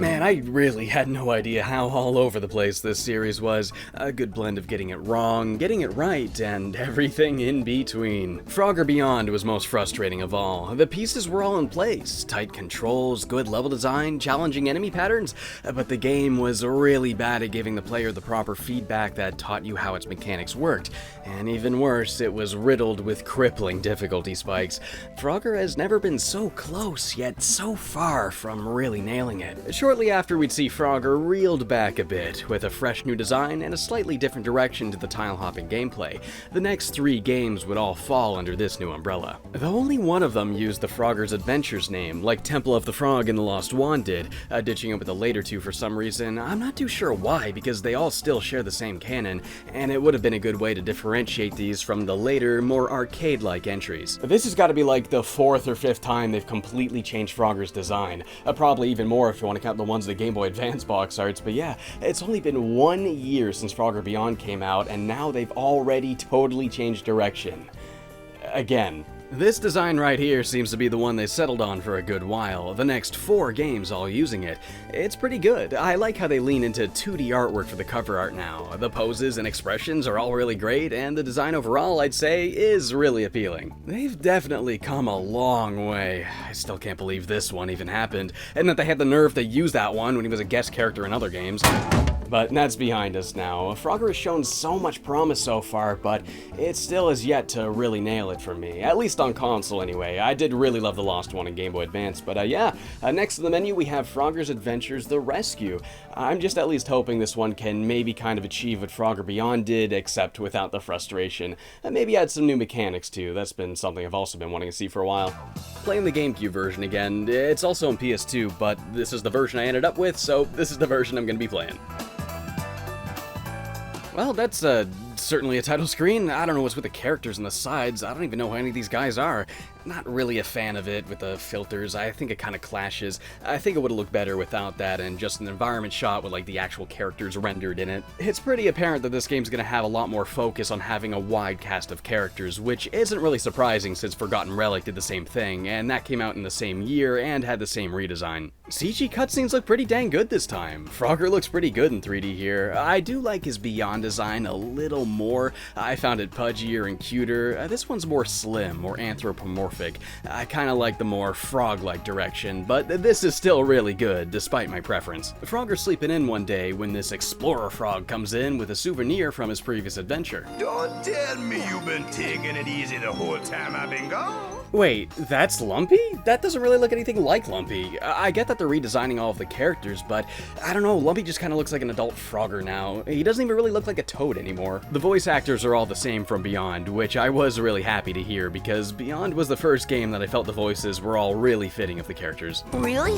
Man, I really had no idea how all over the place this series was. A good blend of getting it wrong, getting it right, and everything in between. Frogger Beyond was most frustrating of all. The pieces were all in place, tight controls, good level design, challenging enemy patterns, but the game was really bad at giving the player the proper feedback that taught you how its mechanics worked. And even worse, it was riddled with crippling difficulty spikes. Frogger has never been so close, yet so far from really nailing it. Shortly after, we'd see Frogger reeled back a bit, with a fresh new design and a slightly different direction to the tile-hopping gameplay. The next 3 games would all fall under this new umbrella. Though only one of them used the Frogger's Adventures name, like Temple of the Frog and the Lost Wand did, ditching it with the later 2 for some reason. I'm not too sure why, because they all still share the same canon, and it would have been a good way to differentiate these from the later, more arcade-like entries. This has got to be like the 4th or 5th time they've completely changed Frogger's design. Probably even more if you want to count the ones in the Game Boy Advance box arts, but yeah, it's only been 1 year since Frogger Beyond came out, and now they've already totally changed direction. Again. This design right here seems to be the one they settled on for a good while, the next 4 games all using it. It's pretty good. I like how they lean into 2D artwork for the cover art now. The poses and expressions are all really great, and the design overall, I'd say, is really appealing. They've definitely come a long way. I still can't believe this one even happened, and that they had the nerve to use that one when he was a guest character in other games. But that's behind us now. Frogger has shown so much promise so far, but it still has yet to really nail it for me. At least on console anyway. I did really love the Lost One in Game Boy Advance, but next to the menu we have Frogger's Adventures The Rescue. I'm just at least hoping this one can maybe kind of achieve what Frogger Beyond did, except without the frustration. And maybe add some new mechanics too. That's been something I've also been wanting to see for a while. Playing the GameCube version again, it's also on PS2, but this is the version I ended up with, so this is the version I'm going to be playing. Well, that's certainly a title screen. I don't know what's with the characters and the sides. I don't even know who any of these guys are. Not really a fan of it with the filters. I think it kind of clashes. I think it would have looked better without that and just an environment shot with like the actual characters rendered in it. It's pretty apparent that this game's gonna have a lot more focus on having a wide cast of characters, which isn't really surprising since Forgotten Relic did the same thing, and that came out in the same year and had the same redesign. CG cutscenes look pretty dang good this time. Frogger looks pretty good in 3D here. I do like his Beyond design a little more. I found it pudgier and cuter. This one's more slim, more anthropomorphic. I kind of like the more frog-like direction, but this is still really good, despite my preference. Frogger's sleeping in one day when this explorer frog comes in with a souvenir from his previous adventure. Don't tell me you've been taking it easy the whole time I've been gone. Wait, that's Lumpy? That doesn't really look anything like Lumpy. I get that they're redesigning all of the characters, but I don't know, Lumpy just kind of looks like an adult Frogger now. He doesn't even really look like a toad anymore. The voice actors are all the same from Beyond, which I was really happy to hear, because Beyond was the first game that I felt the voices were all really fitting of the characters. Really?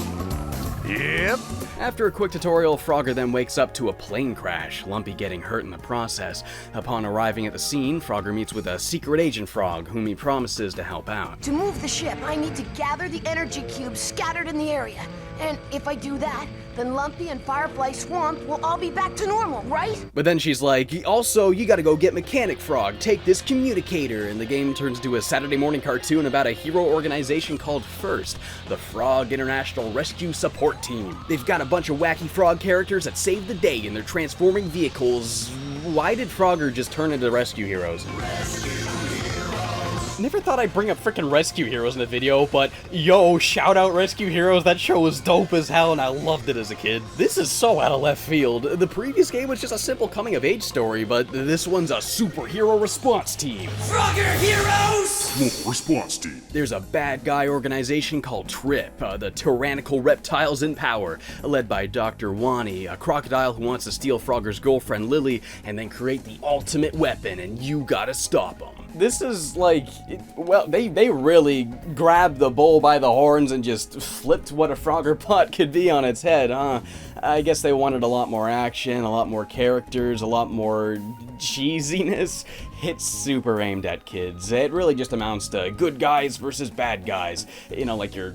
Yep. After a quick tutorial, Frogger then wakes up to a plane crash, Lumpy getting hurt in the process. Upon arriving at the scene, Frogger meets with a secret agent frog, whom he promises to help out. To move the ship, I need to gather the energy cubes scattered in the area. And if I do that, then Lumpy and Firefly Swamp will all be back to normal, right? But then she's like, also, you gotta go get Mechanic Frog, take this communicator, and the game turns into a Saturday morning cartoon about a hero organization called FIRST, the Frog International Rescue Support Team. They've got a bunch of wacky frog characters that save the day in their transforming vehicles. Why did Frogger just turn into rescue heroes? Never thought I'd bring up frickin' Rescue Heroes in the video, but yo, shout out Rescue Heroes, that show was dope as hell and I loved it as a kid. This is so out of left field. The previous game was just a simple coming-of-age story, but this one's a superhero response team. Frogger Heroes! Response team. There's a bad guy organization called TRIP, the Tyrannical Reptiles in Power, led by Dr. Wani, a crocodile who wants to steal Frogger's girlfriend Lily and then create the ultimate weapon, and you gotta stop him. This is like, well, they really grabbed the bull by the horns and just flipped what a Frogger plot could be on its head, huh? I guess they wanted a lot more action, a lot more characters, a lot more cheesiness. It's super aimed at kids. It really just amounts to good guys versus bad guys. You know, like your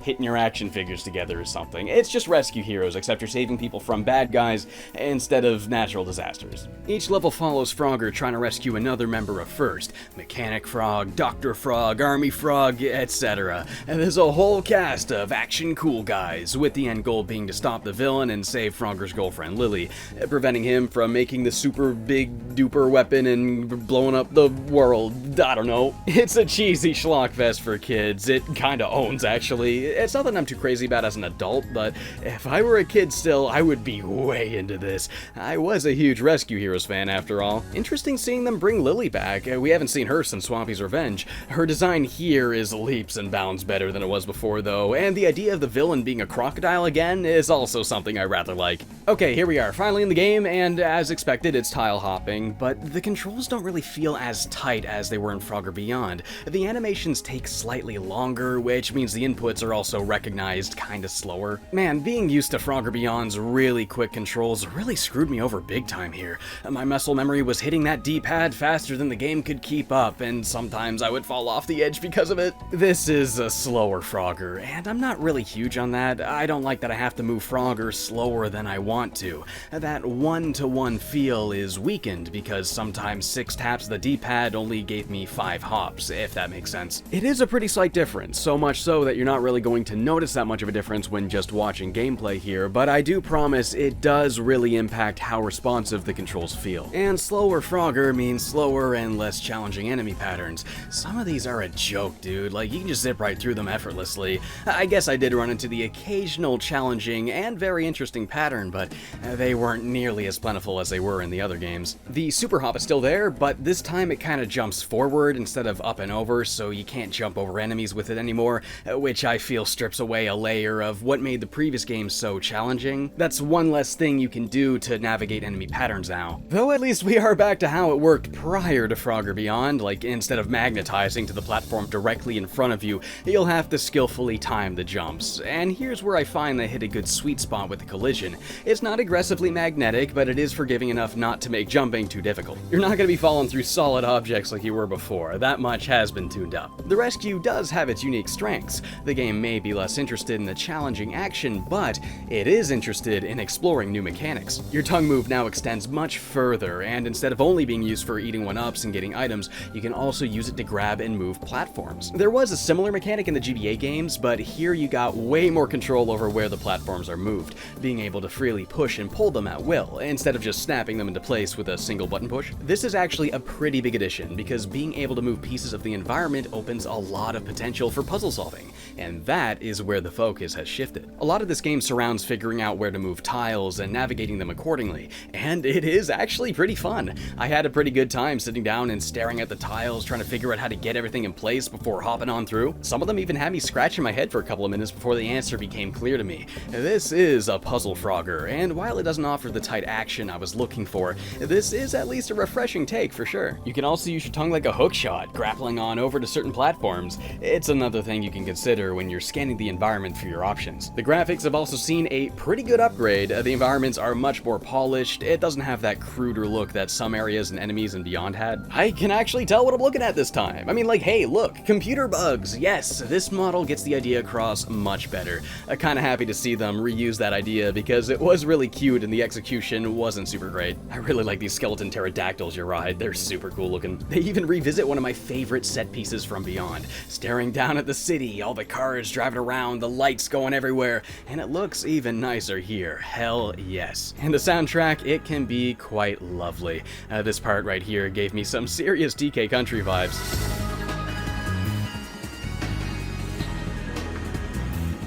hitting your action figures together or something. It's just Rescue Heroes, except you're saving people from bad guys instead of natural disasters. Each level follows Frogger trying to rescue another member of FIRST, Mechanic Frog, Dr. Frog, Army Frog, etc. And there's a whole cast of action cool guys, with the end goal being to stop the villain and save Frogger's girlfriend Lily, preventing him from making the super big duper weapon and blowing up the world. I don't know. It's a cheesy schlock fest for kids. It kinda owns, actually. It's nothing I'm too crazy about as an adult, but if I were a kid still, I would be way into this. I was a huge Rescue Heroes fan, after all. Interesting seeing them bring Lily back. We haven't seen her since Swampy's Revenge. Her design here is leaps and bounds better than it was before, though, and the idea of the villain being a crocodile again is also something I rather like. Okay, here we are, finally in the game, and as expected, it's tile hopping, but the controls don't really feel as tight as they were in Frogger Beyond. The animations take slightly longer, which means the inputs are also recognized kinda slower. Man, being used to Frogger Beyond's really quick controls really screwed me over big time here. My muscle memory was hitting that D-pad faster than the game could keep up, and sometimes I would fall off the edge because of it. This is a slower Frogger, and I'm not really huge on that. I don't like that I have to move Frogger slower than I want to. That one-to-one feel is weakened because sometimes 6 taps of the D-pad only gave me 5 hops, if that makes sense. It is a pretty slight difference, so much so that you're not really going to notice that much of a difference when just watching gameplay here, but I do promise it does really impact how responsive the controls feel. And slower Frogger means slower and less challenging enemy patterns. Some of these are a joke, dude. Like, you can just zip right through them effortlessly. I guess I did run into the occasional challenging and very interesting pattern, but they weren't nearly as plentiful as they were in the other games. The super hop is still there, but this time it kind of jumps forward instead of up and over, so you can't jump over enemies with it anymore, which I feel strips away a layer of what made the previous game so challenging. That's one less thing you can do to navigate enemy patterns now. Though at least we are back to how it worked prior to Frogger Beyond, like instead of magnetizing to the platform directly in front of you, you'll have to skillfully time the jumps. And here's where I find they hit a good sweet spot with the collision. It's not aggressively magnetic, but it is forgiving enough not to make jumping too difficult. You're not going to be falling through solid objects like you were before. That much has been tuned up. The rescue does have its unique strengths. The game may be less interested in the challenging action, but it is interested in exploring new mechanics. Your tongue move now extends much further, and instead of only being used for eating one-ups and getting items, you can also use it to grab and move platforms. There was a similar mechanic in the GBA games, but here you got way more control over where the platforms are moved, being able to freely push and pull them at will, instead of just snapping them into place with a single button push. This is actually a pretty big addition, because being able to move pieces of the environment opens a lot of potential for puzzle solving, and that is where the focus has shifted. A lot of this game surrounds figuring out where to move tiles and navigating them accordingly, and it is actually pretty fun. I had a pretty good time sitting down and staring at the tiles, trying to figure out how to get everything in place before hopping on through. Some of them even had me scratching my head for a couple of minutes before the answer became clear to me. This is a puzzle Frogger, and while it doesn't offer the tight action I was looking for, this is at least a refreshing take for sure. You can also use your tongue like a hook shot, grappling on over to certain platforms. It's another thing you can consider when you're scanning the environment for your options. The graphics have also seen a pretty good upgrade. The environments are much more polished. It doesn't have that cruder look that some areas and enemies and Beyond had. I can actually tell what I'm looking at this time. I mean, like, hey, look, computer bugs. Yes, this model gets the idea across much better. I'm kind of happy to see them reuse that idea because it was really cute and the execution wasn't super great. I really like these skeleton pterodactyls you ride. They're super cool looking. They even revisit one of my favorite set pieces from Beyond. Staring down at the city, all the cars driving around, the lights going everywhere, and it looks even nicer here. Hell yes. And the soundtrack, it can be quite lovely. This part right here gave me some serious DK Country vibes.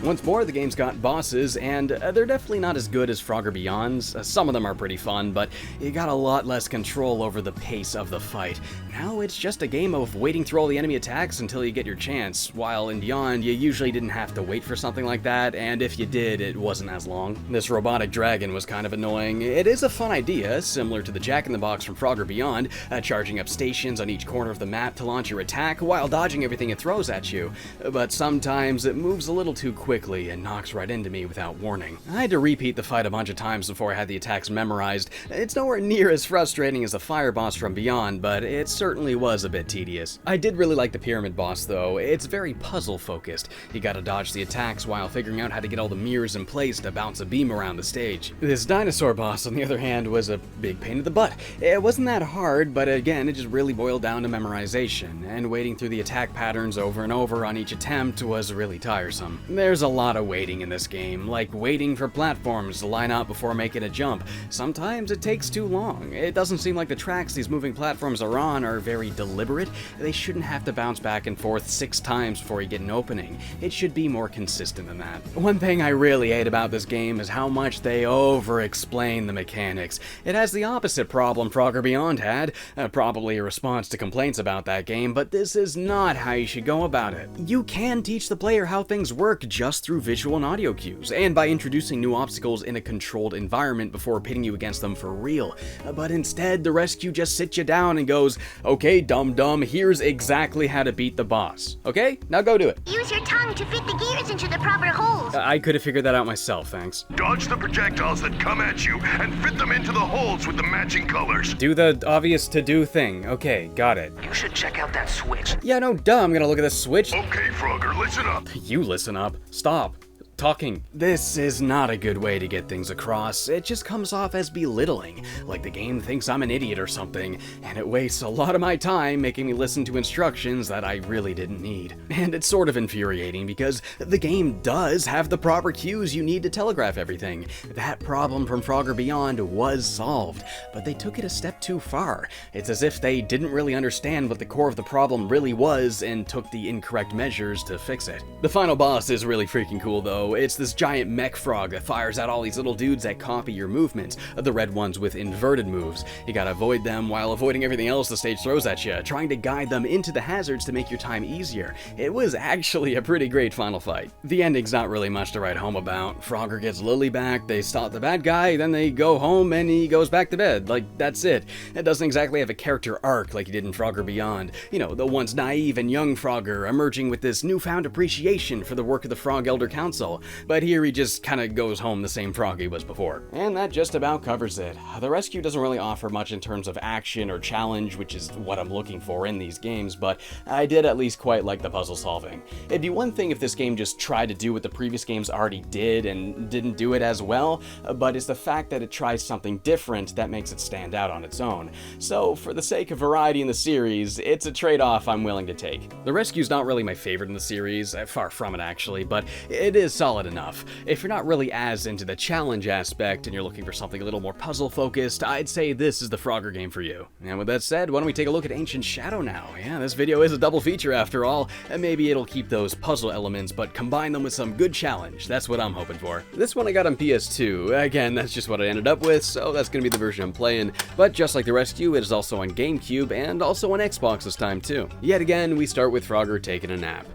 Once more, the game's got bosses, and they're definitely not as good as Frogger Beyond's. Some of them are pretty fun, but you got a lot less control over the pace of the fight. Now it's just a game of waiting through all the enemy attacks until you get your chance, while in Beyond, you usually didn't have to wait for something like that, and if you did, it wasn't as long. This robotic dragon was kind of annoying. It is a fun idea, similar to the Jack-in-the-Box from Frogger Beyond, charging up stations on each corner of the map to launch your attack while dodging everything it throws at you, but sometimes it moves a little too quick quickly and knocks right into me without warning. I had to repeat the fight a bunch of times before I had the attacks memorized. It's nowhere near as frustrating as the fire boss from Beyond, but it certainly was a bit tedious. I did really like the pyramid boss though. It's very puzzle focused. You gotta dodge the attacks while figuring out how to get all the mirrors in place to bounce a beam around the stage. This dinosaur boss, on the other hand, was a big pain in the butt. It wasn't that hard, but again, it just really boiled down to memorization, and waiting through the attack patterns over and over on each attempt was really tiresome. There's a lot of waiting in this game, like waiting for platforms to line up before making a jump. Sometimes it takes too long. It doesn't seem like the tracks these moving platforms are on are very deliberate. They shouldn't have to bounce back and forth 6 times before you get an opening. It should be more consistent than that. One thing I really hate about this game is how much they over-explain the mechanics. It has the opposite problem Frogger Beyond had, probably a response to complaints about that game, but this is not how you should go about it. You can teach the player how things work just through visual and audio cues, and by introducing new obstacles in a controlled environment before pitting you against them for real. But instead, the rescue just sits you down and goes, "Okay, dum-dum, here's exactly how to beat the boss. Okay, now go do it." Use your tongue to fit the gears into the proper holes. I could have figured that out myself, thanks. Dodge the projectiles that come at you and fit them into the holes with the matching colors. Do the obvious to-do thing. Okay, got it. You should check out that switch. Yeah, no, duh, I'm gonna look at the switch. Okay, Frogger, listen up. You listen up. Stop talking. This is not a good way to get things across. It just comes off as belittling, like the game thinks I'm an idiot or something, and it wastes a lot of my time making me listen to instructions that I really didn't need. And it's sort of infuriating because the game does have the proper cues you need to telegraph everything. That problem from Frogger Beyond was solved, but they took it a step too far. It's as if they didn't really understand what the core of the problem really was and took the incorrect measures to fix it. The final boss is really freaking cool though. It's this giant mech frog that fires out all these little dudes that copy your movements, the red ones with inverted moves. You gotta avoid them while avoiding everything else the stage throws at you, trying to guide them into the hazards to make your time easier. It was actually a pretty great final fight. The ending's not really much to write home about. Frogger gets Lily back, they stop the bad guy, then they go home and he goes back to bed. Like, that's it. It doesn't exactly have a character arc like he did in Frogger Beyond. You know, the once naive and young Frogger emerging with this newfound appreciation for the work of the Frog Elder Council. But here he just kinda goes home the same frog he was before. And that just about covers it. The rescue doesn't really offer much in terms of action or challenge, which is what I'm looking for in these games, but I did at least quite like the puzzle solving. It'd be one thing if this game just tried to do what the previous games already did and didn't do it as well, but it's the fact that it tries something different that makes it stand out on its own. So for the sake of variety in the series, it's a trade-off I'm willing to take. The rescue's not really my favorite in the series, far from it actually, but it is solid enough. If you're not really as into the challenge aspect and you're looking for something a little more puzzle focused, I'd say this is the Frogger game for you. And with that said, why don't we take a look at Ancient Shadow now? Yeah, this video is a double feature after all, and maybe it'll keep those puzzle elements but combine them with some good challenge. That's what I'm hoping for. This one I got on PS2. Again, that's just what I ended up with, so that's gonna be the version I'm playing. But just like the rescue, it is also on GameCube and also on Xbox this time too. Yet again, we start with Frogger taking a nap.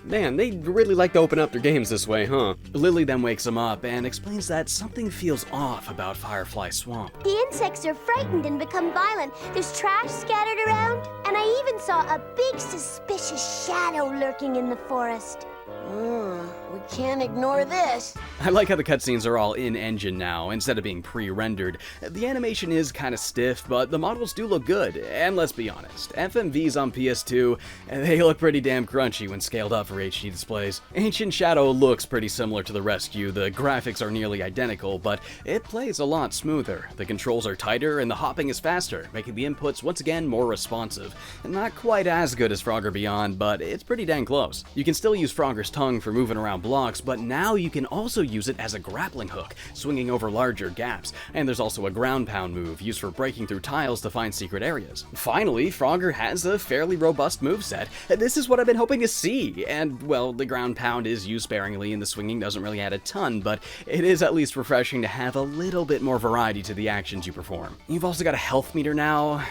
Man, they really like to open up their games this way, huh? Lily then wakes him up and explains that something feels off about Firefly Swamp. The insects are frightened and become violent. There's trash scattered around, and I even saw a big suspicious shadow lurking in the forest. We can't ignore this. I like how the cutscenes are all in-engine now, instead of being pre-rendered. The animation is kinda stiff, but the models do look good, and let's be honest, FMVs on PS2, they look pretty damn crunchy when scaled up for HD displays. Ancient Shadow looks pretty similar to the rescue, the graphics are nearly identical, but it plays a lot smoother. The controls are tighter, and the hopping is faster, making the inputs once again more responsive. Not quite as good as Frogger Beyond, but it's pretty dang close. You can still use Frogger's tongue for moving around blocks, but now you can also use it as a grappling hook, swinging over larger gaps, and there's also a ground pound move used for breaking through tiles to find secret areas. Finally, Frogger has a fairly robust moveset. This is what I've been hoping to see, and well, the ground pound is used sparingly and the swinging doesn't really add a ton, but it is at least refreshing to have a little bit more variety to the actions you perform. You've also got a health meter now.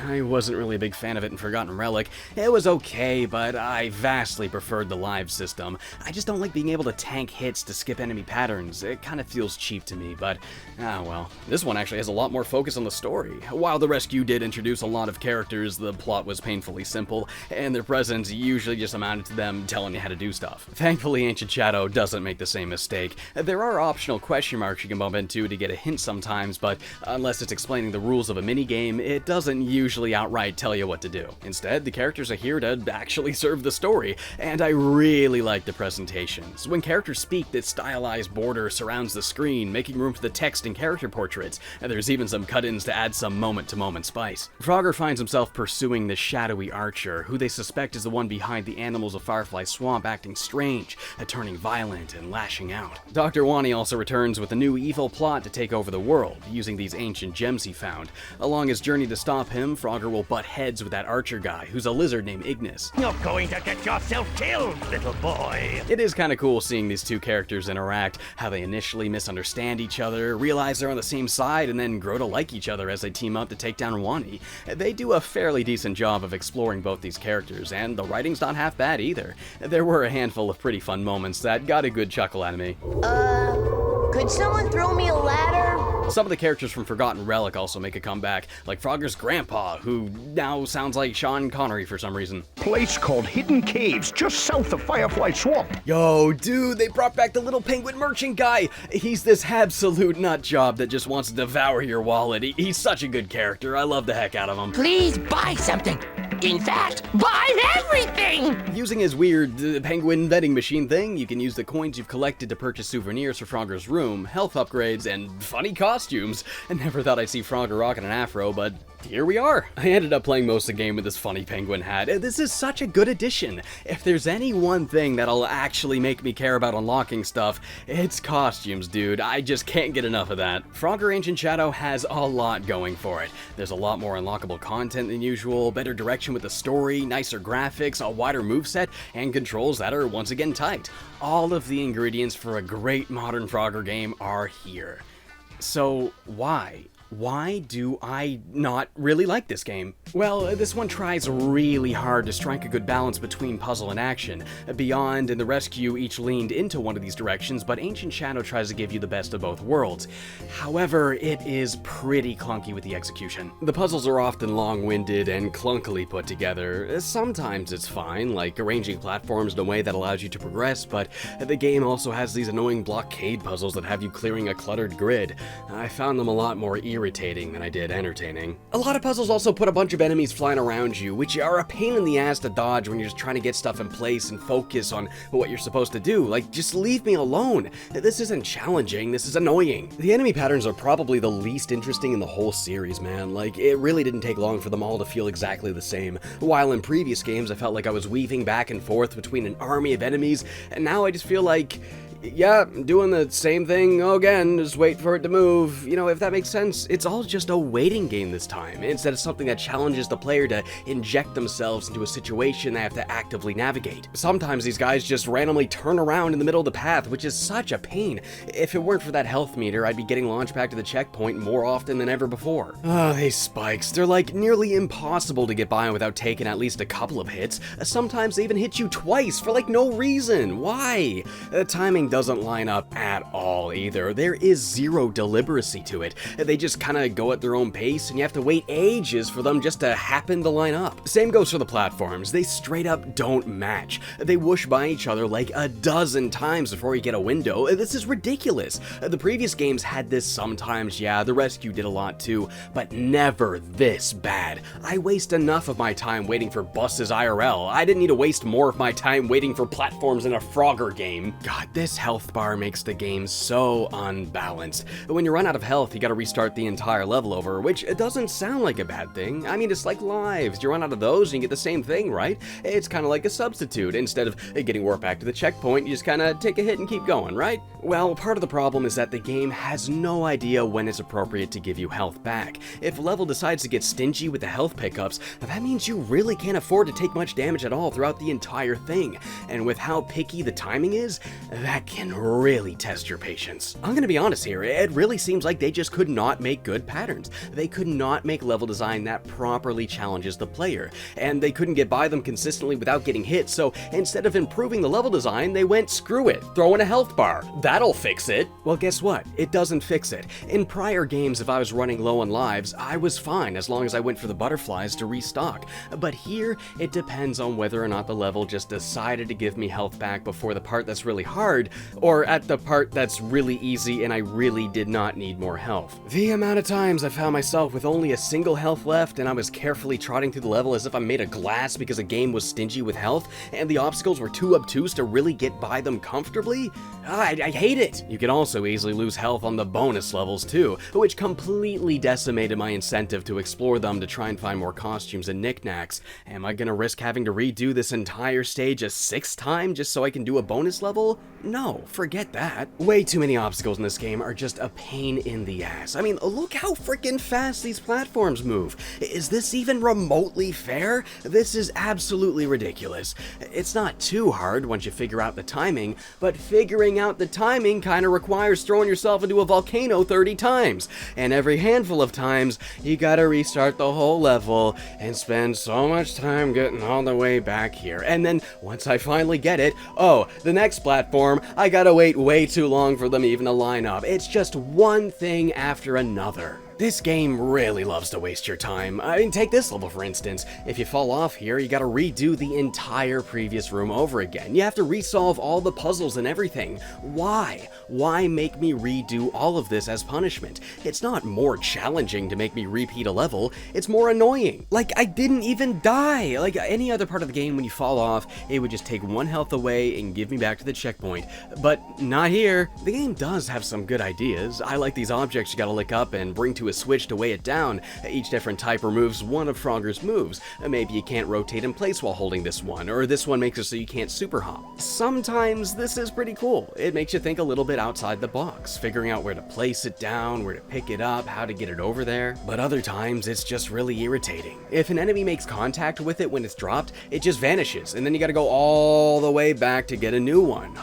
I wasn't really a big fan of it in Forgotten Relic. It was okay, but I vastly preferred the live system. I just just don't like being able to tank hits to skip enemy patterns. It kind of feels cheap to me, but well. This one actually has a lot more focus on the story. While the rescue did introduce a lot of characters, the plot was painfully simple, and their presence usually just amounted to them telling you how to do stuff. Thankfully, Ancient Shadow doesn't make the same mistake. There are optional question marks you can bump into to get a hint sometimes, but unless it's explaining the rules of a minigame, it doesn't usually outright tell you what to do. Instead, the characters are here to actually serve the story, and I really like the presentations. When characters speak, this stylized border surrounds the screen, making room for the text and character portraits, and there's even some cut-ins to add some moment-to-moment spice. Frogger finds himself pursuing the shadowy archer, who they suspect is the one behind the animals of Firefly Swamp acting strange, turning violent and lashing out. Dr. Wani also returns with a new evil plot to take over the world, using these ancient gems he found. Along his journey to stop him, Frogger will butt heads with that archer guy, who's a lizard named Ignis. You're going to get yourself killed, little boy. It is kind of cool seeing these two characters interact, how they initially misunderstand each other, realize they're on the same side, and then grow to like each other as they team up to take down Wani. They do a fairly decent job of exploring both these characters, and the writing's not half bad either. There were a handful of pretty fun moments that got a good chuckle out of me. Could someone throw me a ladder? Some of the characters from Forgotten Relic also make a comeback, like Frogger's grandpa, who now sounds like Sean Connery for some reason. Place called Hidden Caves, just south of Firefly Swamp. Yo, dude, they brought back the little penguin merchant guy. He's this absolute nut job that just wants to devour your wallet. He's such a good character. I love the heck out of him. Please buy something. In fact, buy everything! Using his weird penguin vending machine thing, you can use the coins you've collected to purchase souvenirs for Frogger's room, health upgrades, and funny costumes. I never thought I'd see Frogger rocking an afro, but here we are. I ended up playing most of the game with this funny penguin hat. This is such a good addition. If there's any one thing that'll actually make me care about unlocking stuff, it's costumes, dude. I just can't get enough of that. Frogger Ancient Shadow has a lot going for it. There's a lot more unlockable content than usual, better direction with the story, nicer graphics, a wider moveset, and controls that are once again tight. All of the ingredients for a great modern Frogger game are here. So why? Why do I not really like this game? Well, this one tries really hard to strike a good balance between puzzle and action. Beyond and the Rescue each leaned into one of these directions, but Ancient Shadow tries to give you the best of both worlds. However, it is pretty clunky with the execution. The puzzles are often long-winded and clunkily put together. Sometimes it's fine, like arranging platforms in a way that allows you to progress, but the game also has these annoying blockade puzzles that have you clearing a cluttered grid. I found them a lot more irritating than I did entertaining. A lot of puzzles also put a bunch of enemies flying around you, which are a pain in the ass to dodge when you're just trying to get stuff in place and focus on what you're supposed to do. Like, just leave me alone. This isn't challenging, this is annoying. The enemy patterns are probably the least interesting in the whole series, man. Like, it really didn't take long for them all to feel exactly the same. While in previous games I felt like I was weaving back and forth between an army of enemies, and now I just feel like, yeah, I'm doing the same thing again, just wait for it to move. You know, if that makes sense, it's all just a waiting game this time, instead of something that challenges the player to inject themselves into a situation they have to actively navigate. Sometimes these guys just randomly turn around in the middle of the path, which is such a pain. If it weren't for that health meter, I'd be getting launched back to the checkpoint more often than ever before. These spikes, they're like nearly impossible to get by without taking at least a couple of hits. Sometimes they even hit you twice for like no reason. Why? The timing doesn't line up at all either. There is zero deliberacy to it. They just kind of go at their own pace, and you have to wait ages for them just to happen to line up. Same goes for the platforms. They straight up don't match. They whoosh by each other like a dozen times before you get a window. This is ridiculous. The previous games had this sometimes, yeah, the Rescue did a lot too, but never this bad. I waste enough of my time waiting for buses IRL. I didn't need to waste more of my time waiting for platforms in a Frogger game. God, this health bar makes the game so unbalanced. When you run out of health, you gotta restart the entire level over, which doesn't sound like a bad thing. I mean, it's like lives. You run out of those and you get the same thing, right? It's kind of like a substitute. Instead of getting warped back to the checkpoint, you just kind of take a hit and keep going, right? Well, part of the problem is that the game has no idea when it's appropriate to give you health back. If a level decides to get stingy with the health pickups, that means you really can't afford to take much damage at all throughout the entire thing. And with how picky the timing is, that that can really test your patience. I'm gonna be honest here, it really seems like they just could not make good patterns. They could not make level design that properly challenges the player, and they couldn't get by them consistently without getting hit, so instead of improving the level design, they went, screw it, throw in a health bar. That'll fix it. Well, guess what? It doesn't fix it. In prior games, if I was running low on lives, I was fine as long as I went for the butterflies to restock. But here, it depends on whether or not the level just decided to give me health back before the part that's really hard, or at the part that's really easy and I really did not need more health. The amount of times I found myself with only a single health left and I was carefully trotting through the level as if I'm made of glass because a game was stingy with health and the obstacles were too obtuse to really get by them comfortably, I hate it. You can also easily lose health on the bonus levels too, which completely decimated my incentive to explore them to try and find more costumes and knickknacks. Am I gonna risk having to redo this entire stage a 6th time just so I can do a bonus level? No, forget that. Way too many obstacles in this game are just a pain in the ass. I mean, look how freaking fast these platforms move. Is this even remotely fair? This is absolutely ridiculous. It's not too hard once you figure out the timing, but figuring out the timing kind of requires throwing yourself into a volcano 30 times. And every handful of times, you gotta restart the whole level and spend so much time getting all the way back here. And then once I finally get it, oh, the next platform, I gotta wait way too long for them even to line up. It's just one thing after another. This game really loves to waste your time. I mean, take this level for instance. If you fall off here, you gotta redo the entire previous room over again. You have to resolve all the puzzles and everything. Why? Why make me redo all of this as punishment? It's not more challenging to make me repeat a level, it's more annoying. Like, I didn't even die. Like any other part of the game, when you fall off, it would just take 1 health away and give me back to the checkpoint. But not here. The game does have some good ideas. I like these objects you gotta lick up and bring to a switch to weigh it down. Each different type removes one of Frogger's moves. Maybe you can't rotate in place while holding this one, or this one makes it so you can't super hop. Sometimes this is pretty cool. It makes you think a little bit outside the box, figuring out where to place it down, where to pick it up, how to get it over there. But other times it's just really irritating. If an enemy makes contact with it when it's dropped, it just vanishes, and then you gotta go all the way back to get a new one.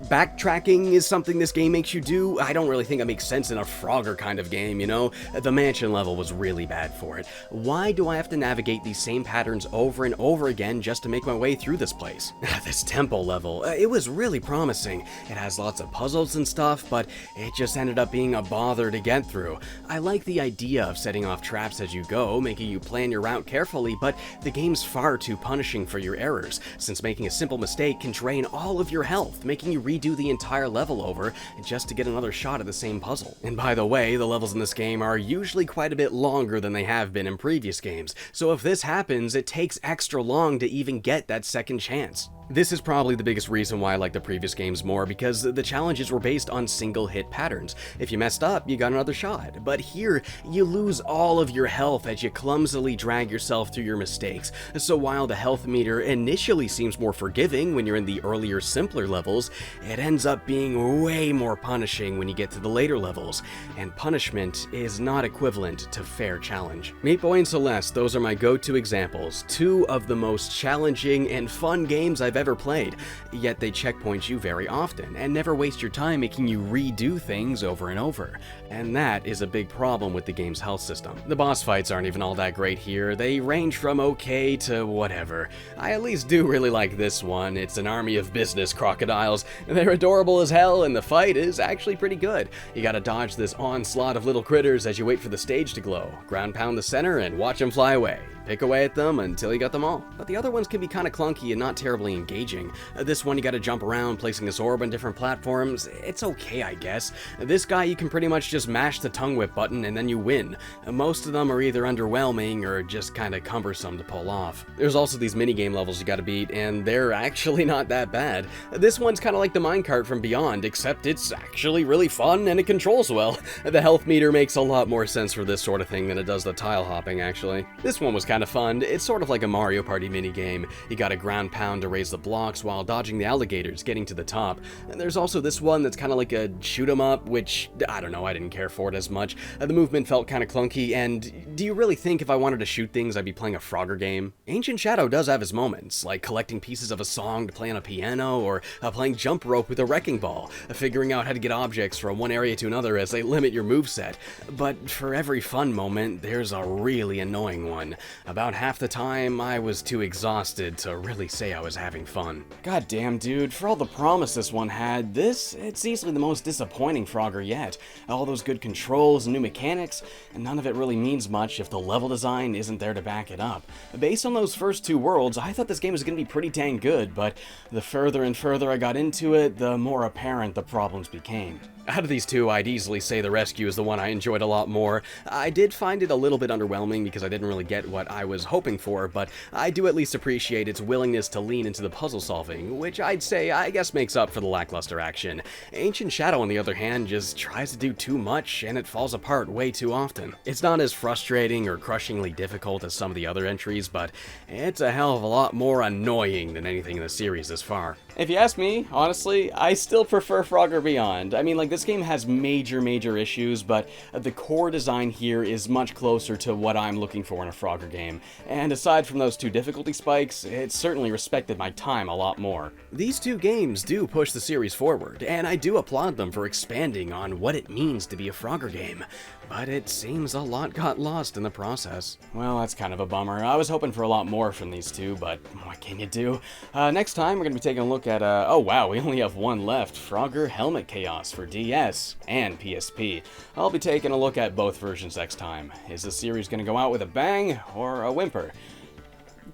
Backtracking is something this game makes you do. I don't really think it makes sense in a Frogger kind of game, you know? The mansion level was really bad for it. Why do I have to navigate these same patterns over and over again just to make my way through this place? This temple level, it was really promising. It has lots of puzzles and stuff, but it just ended up being a bother to get through. I like the idea of setting off traps as you go, making you plan your route carefully, but the game's far too punishing for your errors, since making a simple mistake can drain all of your health, making you redo the entire level over just to get another shot at the same puzzle. And by the way, the levels in this game are usually quite a bit longer than they have been in previous games, so if this happens, it takes extra long to even get that second chance. This is probably the biggest reason why I like the previous games more, because the challenges were based on single hit patterns. If you messed up, you got another shot. But here, you lose all of your health as you clumsily drag yourself through your mistakes. So while the health meter initially seems more forgiving when you're in the earlier, simpler levels, it ends up being way more punishing when you get to the later levels. And punishment is not equivalent to fair challenge. Meat Boy and Celeste, those are my go-to examples. 2 of the most challenging and fun games I've ever played, yet they checkpoint you very often and never waste your time making you redo things over and over. And that is a big problem with the game's health system. The boss fights aren't even all that great here. They range from okay to whatever. I at least do really like this one. It's an army of business crocodiles. They're adorable as hell, and the fight is actually pretty good. You gotta dodge this onslaught of little critters as you wait for the stage to glow. Ground pound the center and watch them fly away. Pick away at them until you got them all. But the other ones can be kinda clunky and not terribly engaging. This one you gotta jump around, placing this orb on different platforms. It's okay, I guess. This guy you can pretty much just mash the tongue whip button and then you win. Most of them are either underwhelming or just kinda cumbersome to pull off. There's also these minigame levels you gotta beat, and they're actually not that bad. This one's kinda like the minecart from Beyond, except it's actually really fun and it controls well. The health meter makes a lot more sense for this sort of thing than it does the tile hopping, actually. This one was kind of fun. It's sort of like a Mario Party minigame. You gotta ground pound to raise the blocks while dodging the alligators getting to the top. And there's also this one that's kind of like a shoot 'em up, which, I don't know, I didn't care for it as much. The movement felt kind of clunky, and do you really think if I wanted to shoot things I'd be playing a Frogger game? Ancient Shadow does have his moments, like collecting pieces of a song to play on a piano, or playing jump rope with a wrecking ball, figuring out how to get objects from one area to another as they limit your moveset. But for every fun moment, there's a really annoying one. About half the time, I was too exhausted to really say I was having fun. God damn, dude, for all the promise this one had, it's easily the most disappointing Frogger yet. All those good controls and new mechanics, and none of it really means much if the level design isn't there to back it up. Based on those first two worlds, I thought this game was going to be pretty dang good, but the further and further I got into it, the more apparent the problems became. Out of these two, I'd easily say The Rescue is the one I enjoyed a lot more. I did find it a little bit underwhelming because I didn't really get what I was hoping for, but I do at least appreciate its willingness to lean into the puzzle solving, which I'd say I guess makes up for the lackluster action. Ancient Shadow, on the other hand, just tries to do too much and it falls apart way too often. It's not as frustrating or crushingly difficult as some of the other entries, but it's a hell of a lot more annoying than anything in the series this far. If you ask me, honestly, I still prefer Frogger Beyond. I mean, like, this game has major issues, but the core design here is much closer to what I'm looking for in a Frogger game. And aside from those two difficulty spikes, it certainly respected my time a lot more. These two games do push the series forward, and I do applaud them for expanding on what it means to be a Frogger game. But it seems a lot got lost in the process. Well, that's kind of a bummer. I was hoping for a lot more from these two, but what can you do? Next time, we're going to be taking a look at, oh wow, we only have one left, Frogger Helmet Chaos for DS and PSP. I'll be taking a look at both versions next time. Is the series going to go out with a bang or a whimper?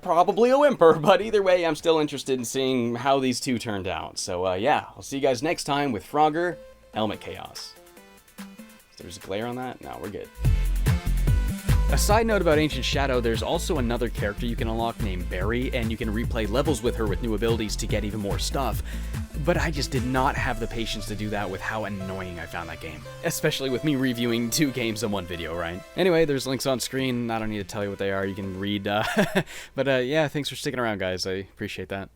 Probably a whimper, but either way, I'm still interested in seeing how these two turned out. So yeah, I'll see you guys next time with Frogger Helmet Chaos. There's a glare on that? No, we're good. A side note about Ancient Shadow, there's also another character you can unlock named Barry, and you can replay levels with her with new abilities to get even more stuff. But I just did not have the patience to do that with how annoying I found that game. Especially with me reviewing two games in one video, right? Anyway, there's links on screen. I don't need to tell you what they are. You can read. But yeah, thanks for sticking around, guys. I appreciate that.